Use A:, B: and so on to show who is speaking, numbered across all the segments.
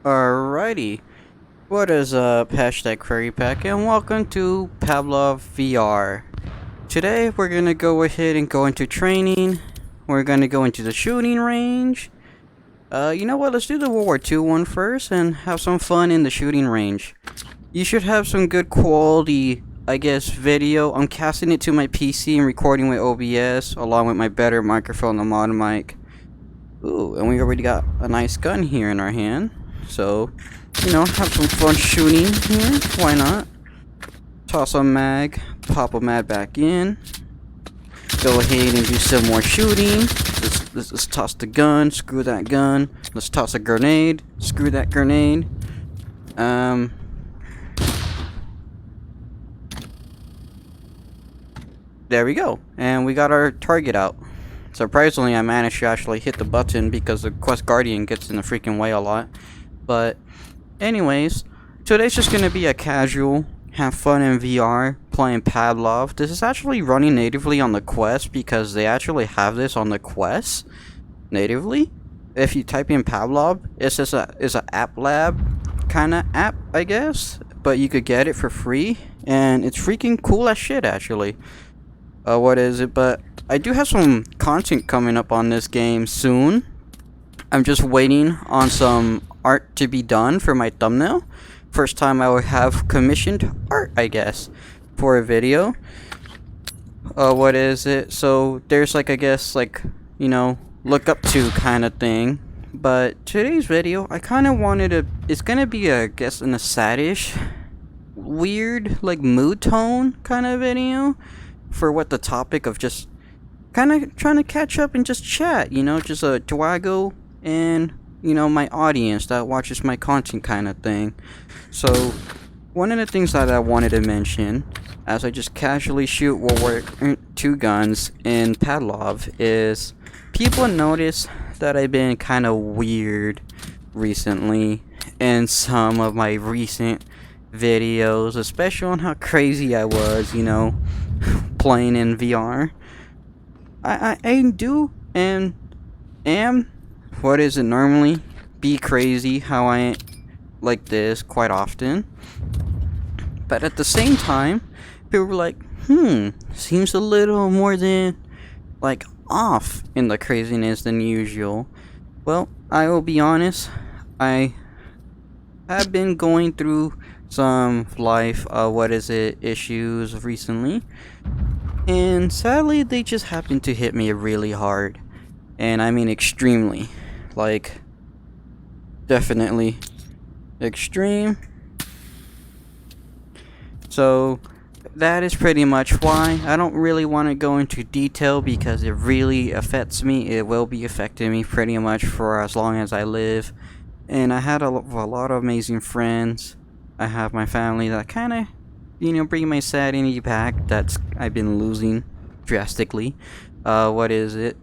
A: Alrighty, what is up, hashtag FURRYPACK, and welcome to Pavlov VR. Today we're gonna go ahead and go into training. We're gonna go into the shooting range. You know what, let's do the World War II one first and have some fun in the shooting range. You should have some good quality, I guess, video. I'm casting it to my PC and recording with OBS along with my better microphone, the mod mic. Ooh, and we already got a nice gun here in our hand. So, you know, have some fun shooting here. Why not? Toss a mag, pop a mag back in. Go ahead and do some more shooting. Let's toss the gun, screw that gun. Let's toss a grenade, screw that grenade. There we go. And we got our target out. Surprisingly, I managed to actually hit the button because the Quest Guardian gets in the freaking way a lot. But anyways, today's just gonna be a casual, have fun in VR, playing Pavlov. This is actually running natively on the Quest because they actually have this on the Quest natively. If you type in Pavlov, it's just a app lab kind of app, I guess, but you could get it for free, and it's freaking cool as shit actually. What is it? But I do have some content coming up on this game soon. I'm just waiting on some art to be done for my thumbnail. First time I would have commissioned art, I guess, for a video. What is it? So there's like, I guess, like, you know, look up to kind of thing. But today's video, I kind of wanted to, it's gonna be, I guess, in a saddish, weird, like, mood tone kind of video. For what the topic of just kind of trying to catch up and just chat, you know, just a Dwago and, you know, my audience that watches my content kind of thing. So one of the things that I wanted to mention as I just casually shoot World War II guns in Pavlov is people notice that I've been kind of weird recently in some of my recent videos, especially on how crazy I was, you know, playing in VR. I do and am, what is it, normally be crazy how I like this quite often, but at the same time people were like, seems a little more than like off in the craziness than usual. Well, I will be honest, I have been going through some life issues recently, and sadly they just happened to hit me really hard, and I mean extremely, like definitely extreme. So that is pretty much why I don't really want to go into detail, because it really affects me. It will be affecting me pretty much for as long as I live, and I had a lot of amazing friends. I have my family that kind of, you know, bring my sanity back. That's I've been losing drastically. What is it?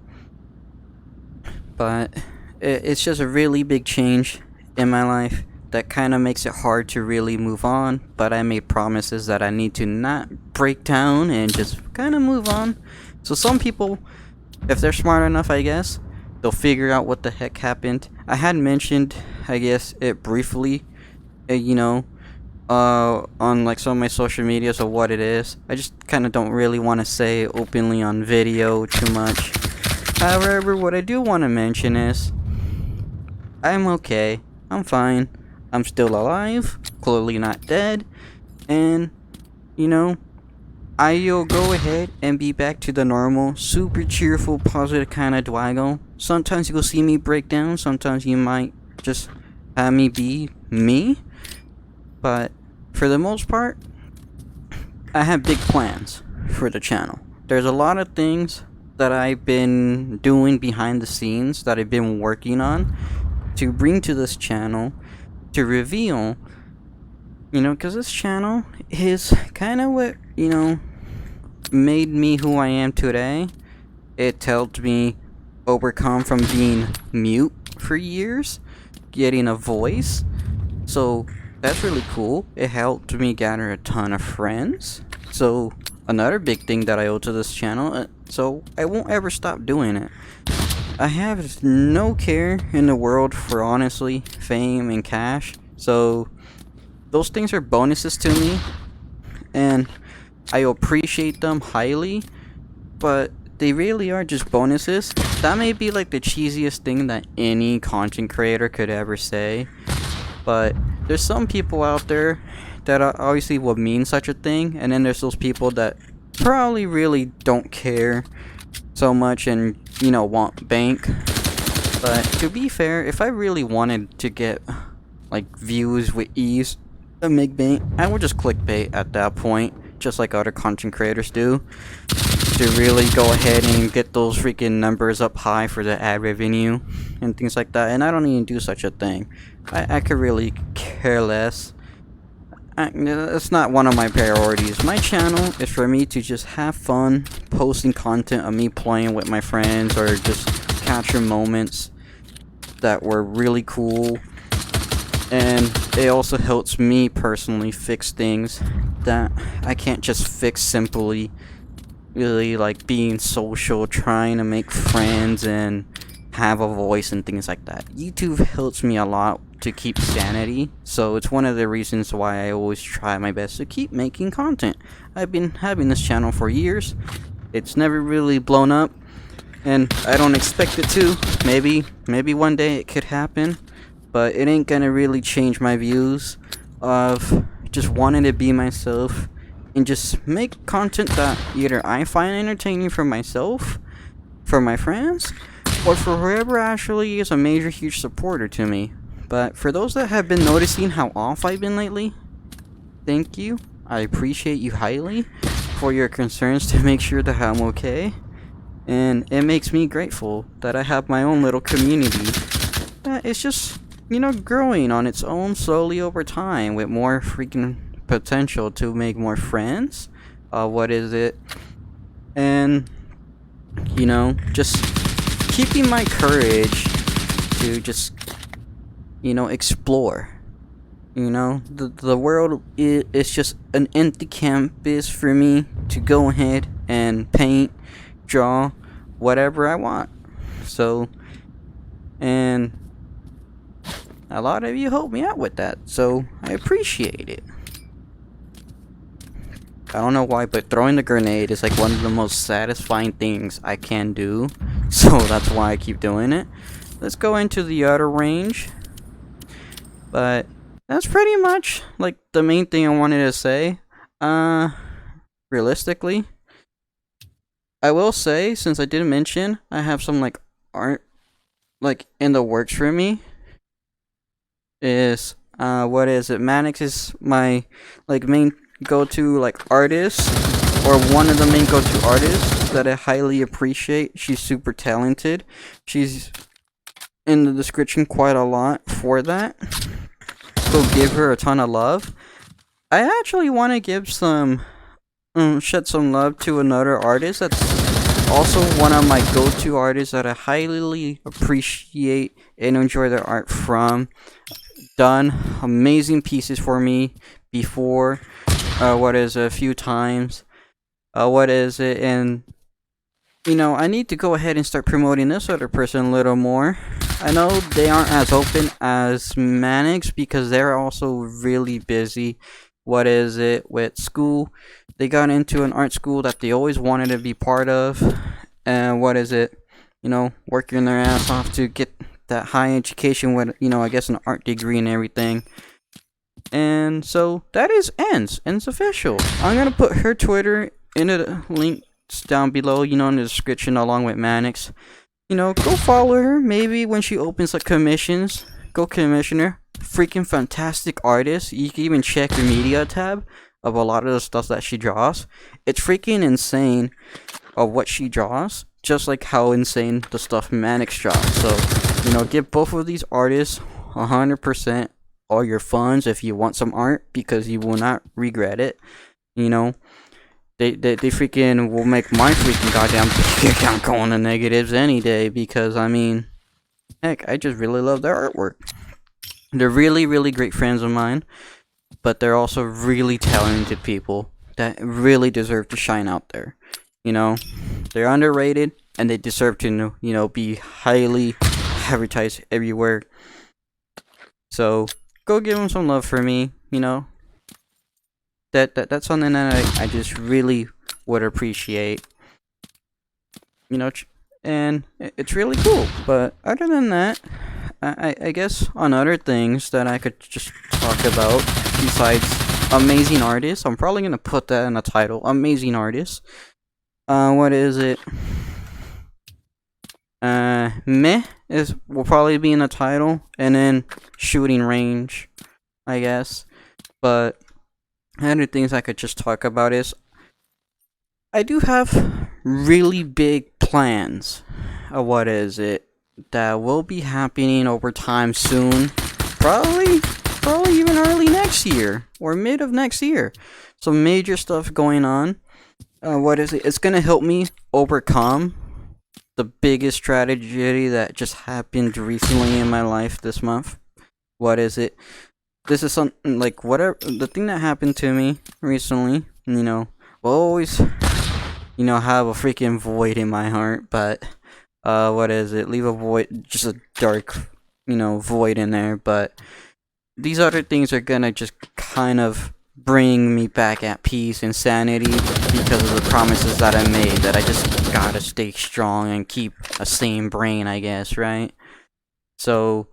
A: But it's just a really big change in my life that kind of makes it hard to really move on. But I made promises that I need to not break down and just kind of move on. So some people, if they're smart enough, I guess, they'll figure out what the heck happened. I had mentioned, I guess, it briefly, you know, on like some of my social medias of what it is. I just kind of don't really want to say openly on video too much. However, what I do want to mention is I'm okay, I'm fine, I'm still alive, clearly not dead, and you know, I'll go ahead and be back to the normal, super cheerful, positive kind of Dwago. Sometimes you'll see me break down, sometimes you might just have me be me. But for the most part, I have big plans for the channel. There's a lot of things that I've been doing behind the scenes that I've been working on to bring to this channel, to reveal, you know, because this channel is kind of what, you know, made me who I am today. It helped me overcome from being mute for years, getting a voice. So that's really cool. It helped me gather a ton of friends. So another big thing that I owe to this channel. So I won't ever stop doing it. I have no care in the world for honestly fame and cash, so those things are bonuses to me, and I appreciate them highly, but they really are just bonuses. That may be like the cheesiest thing that any content creator could ever say, but there's some people out there that obviously would mean such a thing, and then there's those people that probably really don't care so much and, you know, want bank. But to be fair, if I really wanted to get like views with ease and make bank, I would just clickbait at that point, just like other content creators do, to really go ahead and get those freaking numbers up high for the ad revenue and things like that. And I don't even do such a thing. I could really care less. It's not one of my priorities. My channel is for me to just have fun posting content of me playing with my friends, or just capture moments that were really cool. And it also helps me personally fix things that I can't just fix simply, really, like being social, trying to make friends and have a voice and things like that. YouTube helps me a lot to keep sanity, so it's one of the reasons why I always try my best to keep making content. I've been having this channel for years. It's never really blown up, and I don't expect it to. Maybe one day it could happen, but it ain't gonna really change my views of just wanting to be myself and just make content that either I find entertaining for myself, for my friends, or for whoever actually is a major huge supporter to me. But for those that have been noticing how off I've been lately, thank you. I appreciate you highly for your concerns to make sure that I'm okay. And it makes me grateful that I have my own little community that is just, you know, growing on its own slowly over time with more freaking potential to make more friends. And, you know, just keeping my courage to just, you know, explore. You know, the world is just an empty canvas for me to go ahead and paint, draw, whatever I want. So, and a lot of you help me out with that, so I appreciate it. I don't know why, but throwing the grenade is like one of the most satisfying things I can do, so that's why I keep doing it. Let's go into the other range. But that's pretty much like the main thing I wanted to say. Realistically, I will say, since I didn't mention, I have some like art like in the works for me. Is what is it? Manex is my like main go-to like artist, or one of the main go-to artists that I highly appreciate. She's super talented. She's in the description quite a lot for that. Go give her a ton of love. I actually want to give some shed some love to another artist that's also one of my go-to artists that I highly appreciate and enjoy their art from. Done amazing pieces for me before, a few times. And you know, I need to go ahead and start promoting this other person a little more. I know they aren't as open as Manex because they're also really busy. With school? They got into an art school that they always wanted to be part of. And you know, working their ass off to get that high education with, you know, I guess an art degree and everything. And so that is Endz official. I'm gonna put her Twitter in the links down below, you know, in the description along with Manex. You know, go follow her. Maybe when she opens like commissions, go commission her. Freaking fantastic artist. You can even check the media tab of a lot of the stuff that she draws. It's freaking insane of what she draws, just like how insane the stuff Manex draws. So, you know, give both of these artists 100% all your funds if you want some art, because you will not regret it. You know, they freaking will make my freaking goddamn bank account go on the negatives any day, because I mean, heck, I just really love their artwork. They're really, really great friends of mine, but they're also really talented people that really deserve to shine out there. You know, they're underrated, and they deserve to, you know, be highly advertised everywhere. So go give them some love for me. You know, that's something that I just really would appreciate. You know, and it's really cool. But other than that, I guess on other things that I could just talk about besides amazing artists, I'm probably gonna put that in the title. Amazing artists. What is it? Meh will probably be in the title, and then shooting range, I guess. But other things I could just talk about is I do have really big plans. What is it? That will be happening over time soon. Probably even early next year or mid of next year. Some major stuff going on. What is it? It's gonna help me overcome the biggest tragedy that just happened recently in my life this month. What is it? This is something like whatever the thing that happened to me recently. You know, will always, you know, have a freaking void in my heart. But what is it? Leave a void, just a dark, you know, void in there. But these other things are gonna just kind of bring me back at peace and sanity because of the promises that I made, that I just gotta stay strong and keep a sane brain, I guess, right? So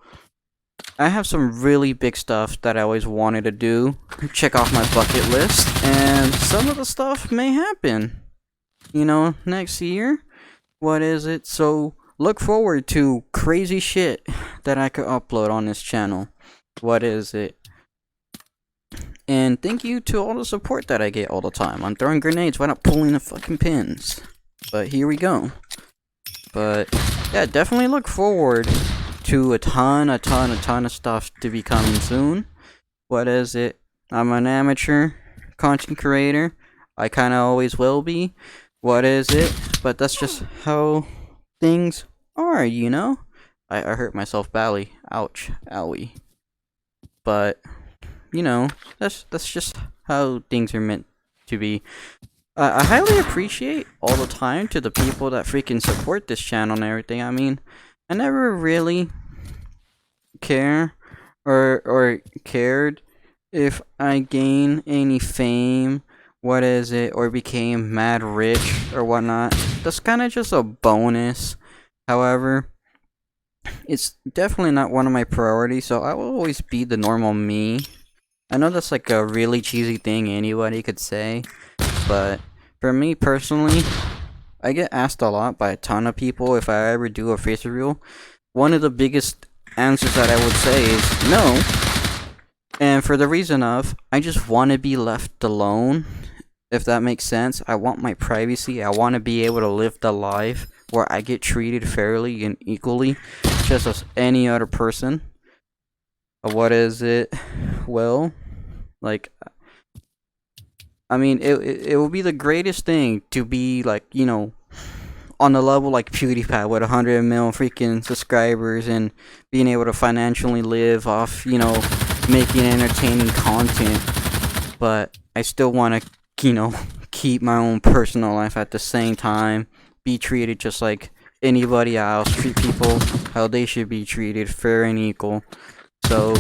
A: I have some really big stuff that I always wanted to do, check off my bucket list, and some of the stuff may happen, you know, next year. What is it? So look forward to crazy shit that I could upload on this channel. What is it? And thank you to all the support that I get all the time. I'm throwing grenades, why not pulling the fucking pins? But here we go. But yeah, definitely look forward to a ton of stuff to be coming soon. What is it? I'm an amateur content creator. I kinda always will be. What is it? But that's just how things are, you know? I hurt myself badly. Ouch. Owie. But you know, that's just how things are meant to be. I highly appreciate all the time to the people that freaking support this channel and everything. I mean, I never really care or cared if I gain any fame, what is it, or became mad rich or whatnot. That's kind of just a bonus. However, it's definitely not one of my priorities, so I will always be the normal me. I know that's like a really cheesy thing anybody could say, but for me personally, I get asked a lot by a ton of people if I ever do a face reveal. One of the biggest answers that I would say is no, and for the reason of, I just want to be left alone, if that makes sense. I want my privacy. I want to be able to live the life where I get treated fairly and equally, just as any other person. What is it? Well, like, I mean, it would be the greatest thing to be, like, you know, on the level like PewDiePie with 100 mil freaking subscribers and being able to financially live off, you know, making entertaining content. But I still want to, you know, keep my own personal life at the same time, be treated just like anybody else, treat people how they should be treated, fair and equal. So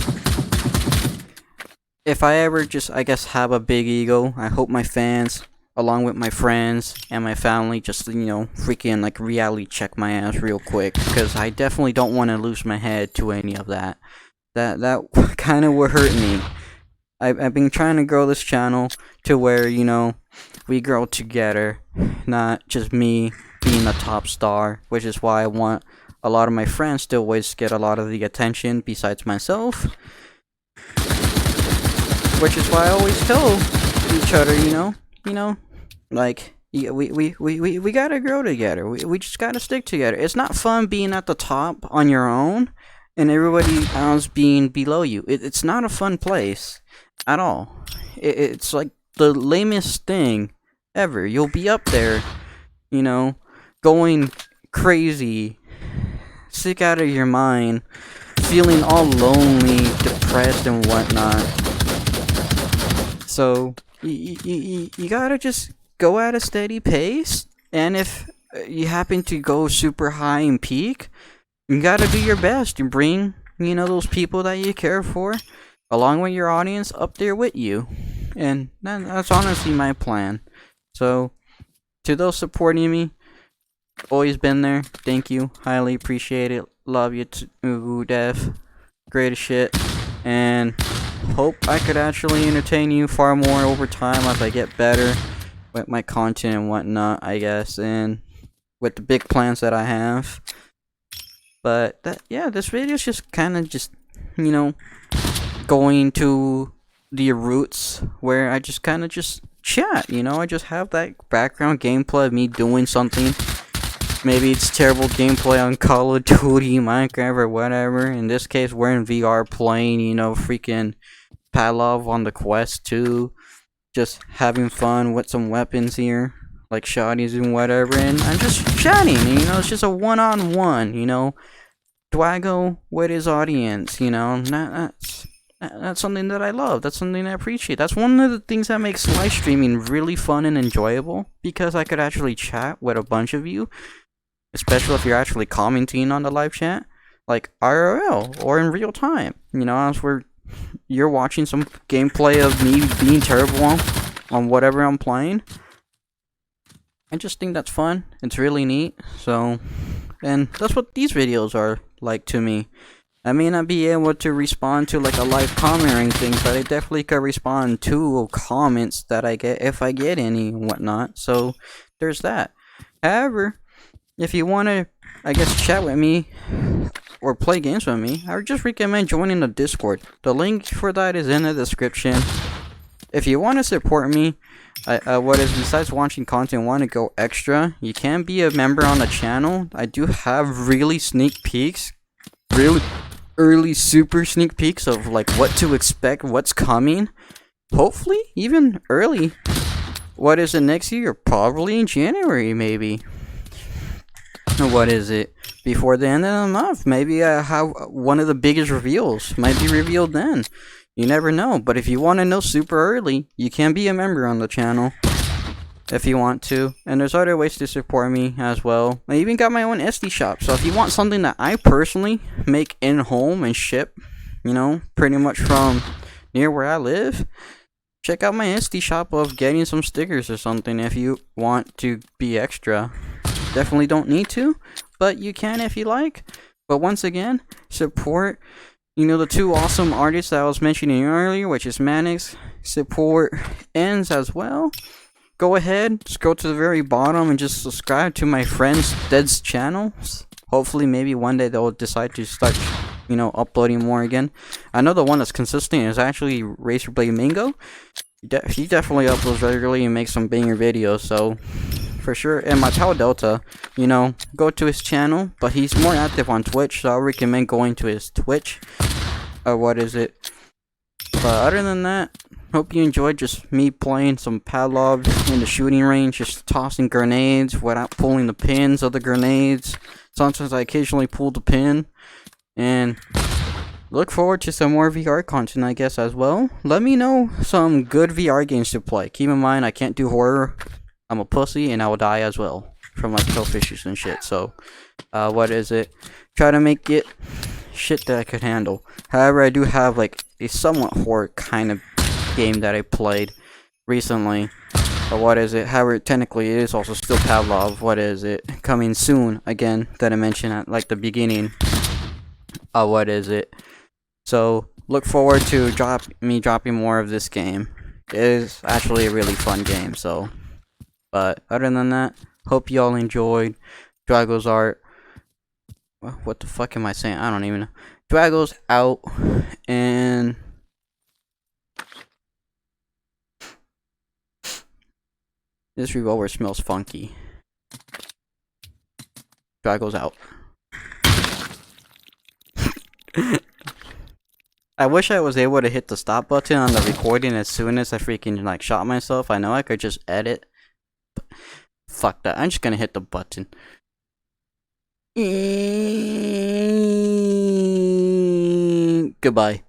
A: if I ever just, I guess, have a big ego, I hope my fans, along with my friends and my family, just, you know, freaking like reality check my ass real quick, because I definitely don't want to lose my head to any of that. That kind of would hurt me. I've been trying to grow this channel to where, you know, we grow together, not just me being a top star, which is why I want a lot of my friends to always get a lot of the attention besides myself. Which is why I always tell each other, you know, like, yeah, we gotta grow together. We just gotta stick together. It's not fun being at the top on your own and everybody else being below you. It's not a fun place at all. It's like the lamest thing ever. You'll be up there, you know, going crazy, sick out of your mind, feeling all lonely, depressed and whatnot. So you gotta just go at a steady pace, and if you happen to go super high and peak, you gotta do your best to bring, you know, those people that you care for, along with your audience, up there with you. And that's honestly my plan. So, to those supporting me, always been there. Thank you. Highly appreciate it. Love you too, Dev. Great as shit. And hope I could actually entertain you far more over time as I get better with my content and whatnot, I guess. And with the big plans that I have. But yeah, this video is just kind of just, you know, going to the roots where I just kind of just chat, you know. I just have that background gameplay of me doing something. Maybe it's terrible gameplay on Call of Duty, Minecraft, or whatever. In this case, we're in VR playing, you know, freaking Pavlov on the Quest 2. Just having fun with some weapons here, like shotties and whatever. And I'm just chatting, you know, it's just a one-on-one, you know. Dwago with his audience, you know. That's something that I love. That's something I appreciate. That's one of the things that makes live streaming really fun and enjoyable, because I could actually chat with a bunch of you, especially if you're actually commenting on the live chat, like IRL or in real time. You know, as you're watching some gameplay of me being terrible on whatever I'm playing. I just think that's fun. It's really neat. So, and that's what these videos are like to me. I may not be able to respond to like a live comment or anything, but I definitely could respond to comments that I get, if I get any and whatnot. So there's that. However, if you want to, I guess, chat with me or play games with me, I would just recommend joining the Discord. The link for that is in the description. If you want to support me, besides watching content, want to go extra, you can be a member on the channel. I do have really sneak peeks, really early super sneak peeks of like what to expect, what's coming. Hopefully even early. What is it next year? Probably in January, maybe. What is it? Before the end of the month, maybe I have one of the biggest reveals. Might be revealed then. You never know. But if you want to know super early, you can be a member on the channel if you want to. And there's other ways to support me as well. I even got my own SD shop. So if you want something that I personally make in home and ship, you know, pretty much from near where I live, check out my SD shop of getting some stickers or something if you want to be extra. Definitely don't need to, but you can if you like. But once again, support, you know, the two awesome artists that I was mentioning earlier, which is Manex. Support Endz as well. Go ahead, scroll to the very bottom and just subscribe to my friends' Dead's channels. Hopefully, maybe one day they'll decide to start, you know, uploading more again. I know the one that's consistent is actually Razorblade Mango. He definitely uploads regularly and makes some banger videos, so for sure. And my pal Delta, you know, go to his channel, but he's more active on Twitch, so I recommend going to his Twitch. What is it? But other than that, hope you enjoyed just me playing some Pavlov in the shooting range, just tossing grenades without pulling the pins of the grenades. Sometimes I occasionally pull the pin. And look forward to some more VR content, I guess, as well. Let me know some good VR games to play. Keep in mind, I can't do horror. I'm a pussy, and I will die as well from like health issues and shit. So, what is it? Try to make it shit that I could handle. However, I do have like a somewhat horror kind of game that I played recently. But what is it? However, technically it is also still Pavlov. What is it? Coming soon again that I mentioned at like the beginning. What is it? So look forward to me dropping more of this game. It is actually a really fun game. So, but other than that, hope y'all enjoyed Drago's art. What the fuck am I saying? I don't even know. Drago's out, and this revolver smells funky. Drago's out. I wish I was able to hit the stop button on the recording as soon as I freaking like shot myself. I know I could just edit. But fuck that. I'm just gonna hit the button. Goodbye.